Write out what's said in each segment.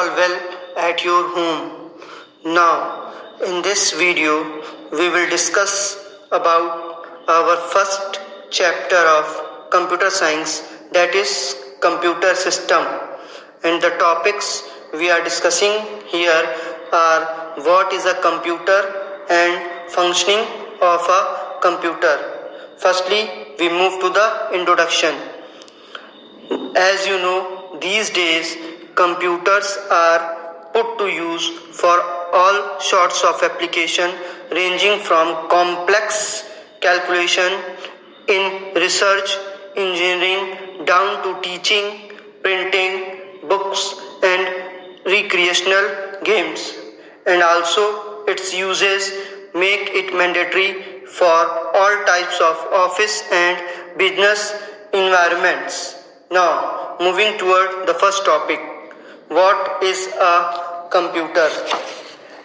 all well at your home. Now, in this video, we will discuss about our first chapter of computer science, that is computer system. And the topics we are discussing here are what is a computer and functioning of a computer. Firstly, we move to the introduction. As you know, these days computers are put to use for all sorts of application, ranging from complex calculation in research, engineering, down to teaching, printing, books and recreational games. And also its uses make it mandatory for all types of office and business environments. Now, moving toward the first topic, what is a computer?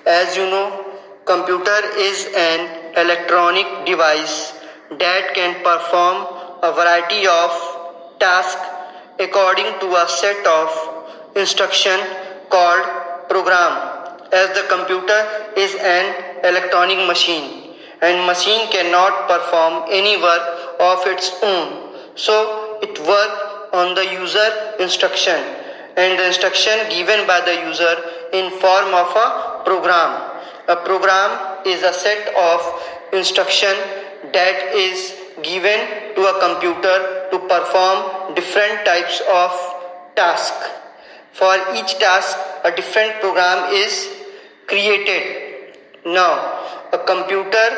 As you know, computer is an electronic device that can perform a variety of tasks according to a set of instruction called program. As the computer is an electronic machine and machine cannot perform any work of its own, so it works on the user instruction, and the instruction given by the user in form of a program. A program is a set of instruction that is given to a computer to perform different types of tasks. For each task, a different program is created. Now, a computer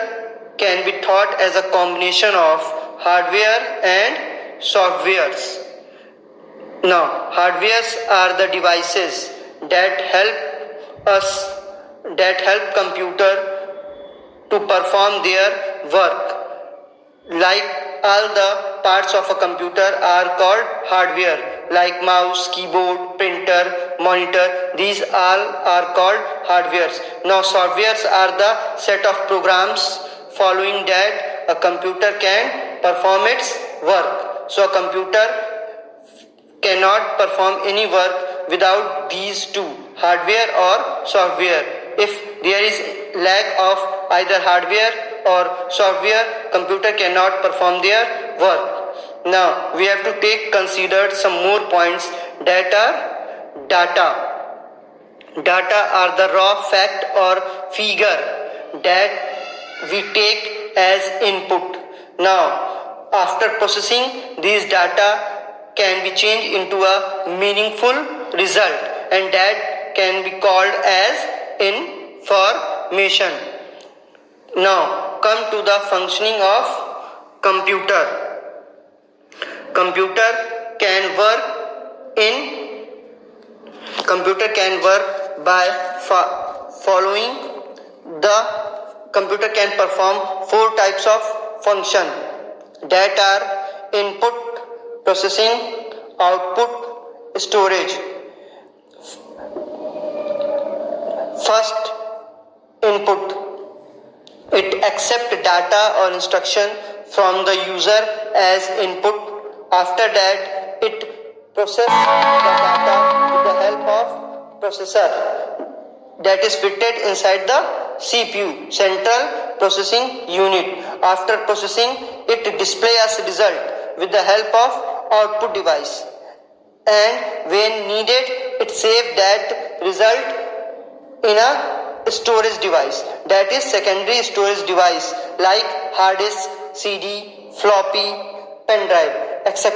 can be thought as a combination of hardware and softwares. Now, hardwares are the devices that help computer to perform their work. Like all the parts of a computer are called hardware, like mouse, keyboard, printer, monitor. These all are called hardwares. Now, softwares are the set of programs following that a computer can perform its work. So, a computer cannot perform any work without these two, hardware or software. If there is lack of either hardware or software, computer cannot perform their work. Now we have to take considered some more points that are data. Data are the raw fact or figure that we take as input. Now, after processing, these data can be changed into a meaningful result, and that can be called as information. Now, come to the functioning of computer. Computer can work by following the computer can perform four types of function, that are input, processing, output, storage. First, input. It accepts data or instruction from the user as input. After that, it processes the data with the help of processor that is fitted inside the CPU, Central Processing Unit. After processing, it displays as result with the help of output device, and when needed, it saves that result in a storage device, that is secondary storage device, like hard disk, CD, floppy, pen drive, etc.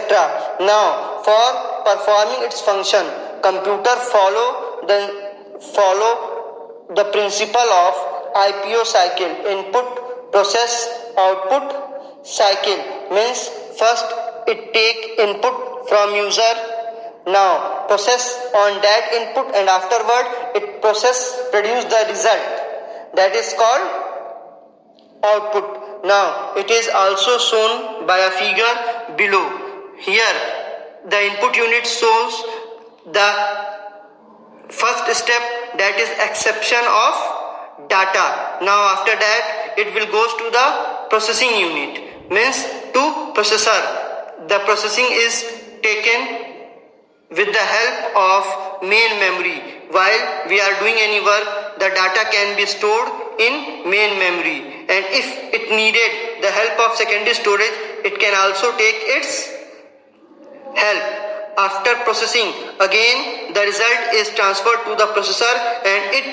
Now, for performing its function, computer follow the principle of IPO cycle, input, process, output cycle. Means first it take input from user, now process on that input, and afterward it produce the result, that is called output. Now it is also shown by a figure below. Here the input unit shows the first step, that is acceptance of data. Now after that it will goes to the processing unit, means to processor. The processing is taken with the help of main memory. While we are doing any work, the data can be stored in main memory, and if it needed the help of secondary storage, it can also take its help. After processing, again the result is transferred to the processor and it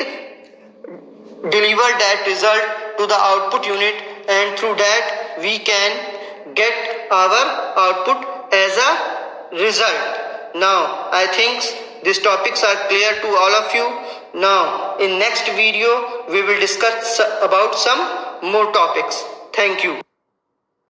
deliver that result to the output unit, and through that we can get our output as a result. Now I think these topics are clear to all of you. Now in next video we will discuss about some more topics. Thank you.